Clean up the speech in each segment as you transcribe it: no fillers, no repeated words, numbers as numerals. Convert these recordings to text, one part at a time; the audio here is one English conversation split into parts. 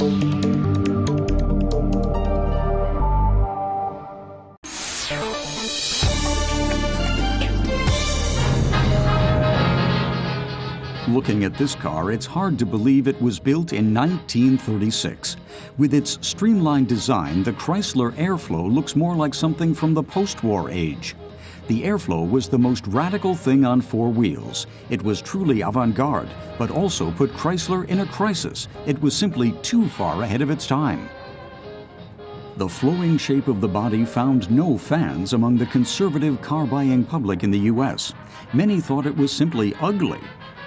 Looking at this car, it's hard to believe it was built in 1936. With its streamlined design, the Chrysler Airflow looks more like something from the post-war age. The Airflow was the most radical thing on four wheels. It was truly avant-garde, but also put Chrysler in a crisis. It was simply too far ahead of its time. The flowing shape of the body found no fans among the conservative car-buying public in the U.S. Many thought it was simply ugly.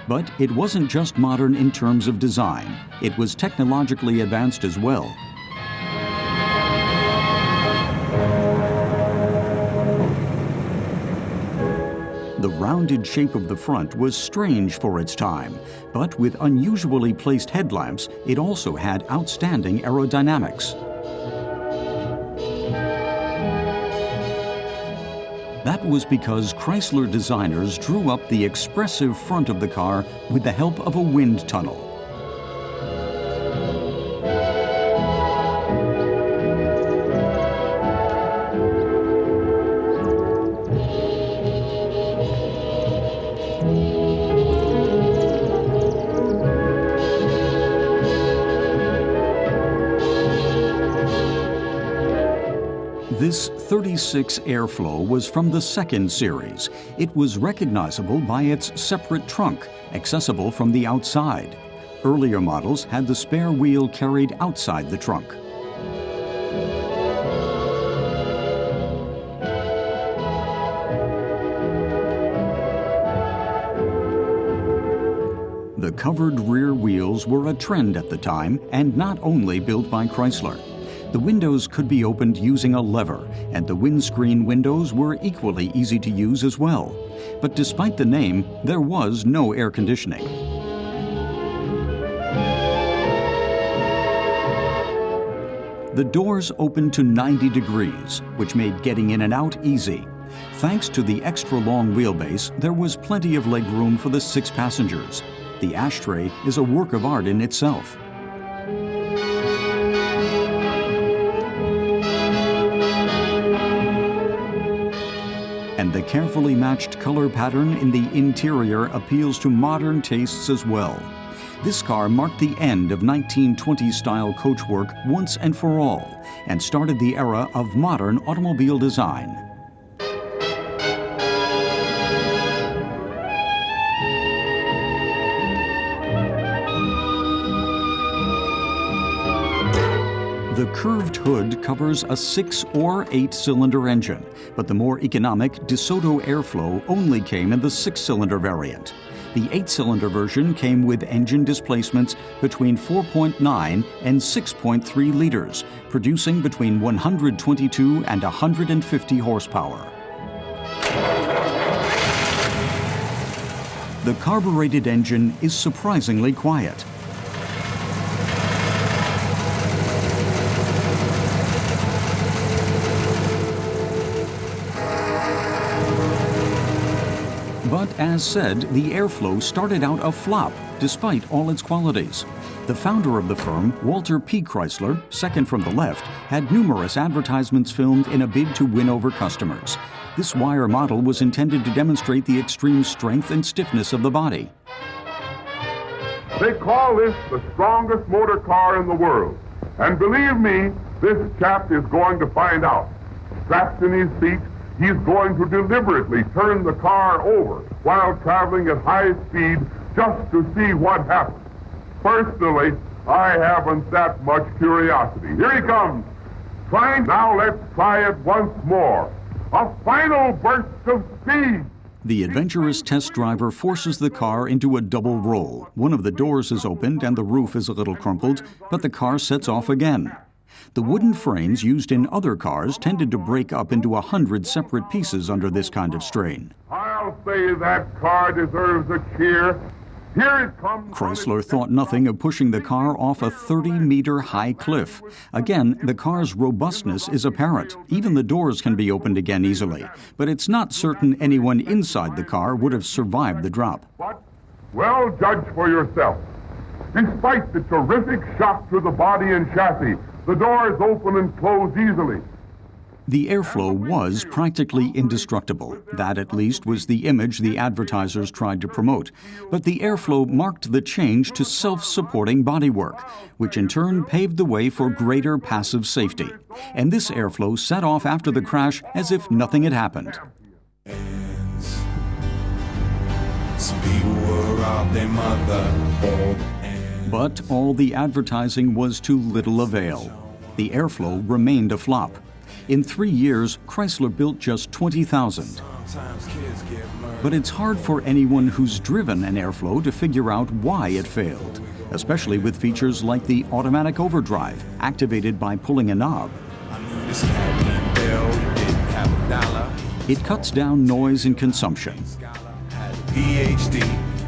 But it wasn't just modern in terms of design. It was technologically advanced as well. The rounded shape of the front was strange for its time, but with unusually placed headlamps, it also had outstanding aerodynamics. That was because Chrysler designers drew up the expressive front of the car with the help of a wind tunnel. This 36 Airflow was from the second series. It was recognizable by its separate trunk, accessible from the outside. Earlier models had the spare wheel carried outside the trunk. The covered rear wheels were a trend at the time, and not only built by Chrysler. The windows could be opened using a lever, and the windscreen windows were equally easy to use as well. But despite the name, there was no air conditioning. The doors opened to 90 degrees, which made getting in and out easy. Thanks to the extra long wheelbase, there was plenty of legroom for the 6 passengers. The ashtray is a work of art in itself. And the carefully matched color pattern in the interior appeals to modern tastes as well. This car marked the end of 1920s-style coachwork once and for all, and started the era of modern automobile design. The curved hood covers a 6- or 8-cylinder engine, but the more economic DeSoto Airflow only came in the 6-cylinder variant. The 8-cylinder version came with engine displacements between 4.9 and 6.3 liters, producing between 122 and 150 horsepower. The carbureted engine is surprisingly quiet. But as said, the Airflow started out a flop, despite all its qualities. The founder of the firm, Walter P. Chrysler, second from the left, had numerous advertisements filmed in a bid to win over customers. This wire model was intended to demonstrate the extreme strength and stiffness of the body. They call this the strongest motor car in the world. And believe me, this chap is going to find out. Strapped in his seat, he's going to deliberately turn the car over while traveling at high speed just to see what happens. Personally, I haven't that much curiosity. Here he comes. Now let's try it once more. A final burst of speed. The adventurous test driver forces the car into a double roll. One of the doors is opened and the roof is a little crumpled, but the car sets off again. The wooden frames used in other cars tended to break up into 100 separate pieces under this kind of strain. I'll say that car deserves a cheer. Here it comes. Chrysler thought nothing of pushing the car off a 30-meter high cliff. Again, the car's robustness is apparent. Even the doors can be opened again easily. But it's not certain anyone inside the car would have survived the drop. Well, judge for yourself. Despite the terrific shock to the body and chassis, the doors open and close easily. The Airflow was practically indestructible. That, at least, was the image the advertisers tried to promote. But the Airflow marked the change to self-supporting bodywork, which in turn paved the way for greater passive safety. And this Airflow set off after the crash as if nothing had happened. But all the advertising was to little avail. The Airflow remained a flop. In 3 years, Chrysler built just 20,000. But it's hard for anyone who's driven an Airflow to figure out why it failed, especially with features like the automatic overdrive, activated by pulling a knob. It cuts down noise and consumption.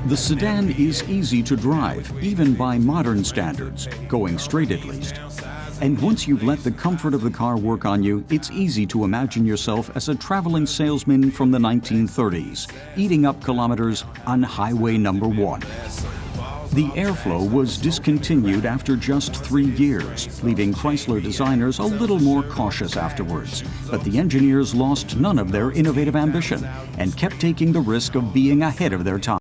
The sedan is easy to drive, even by modern standards, going straight at least. And once you've let the comfort of the car work on you, it's easy to imagine yourself as a traveling salesman from the 1930s, eating up kilometers on Highway number 1. The Airflow was discontinued after just 3 years, leaving Chrysler designers a little more cautious afterwards. But the engineers lost none of their innovative ambition and kept taking the risk of being ahead of their time.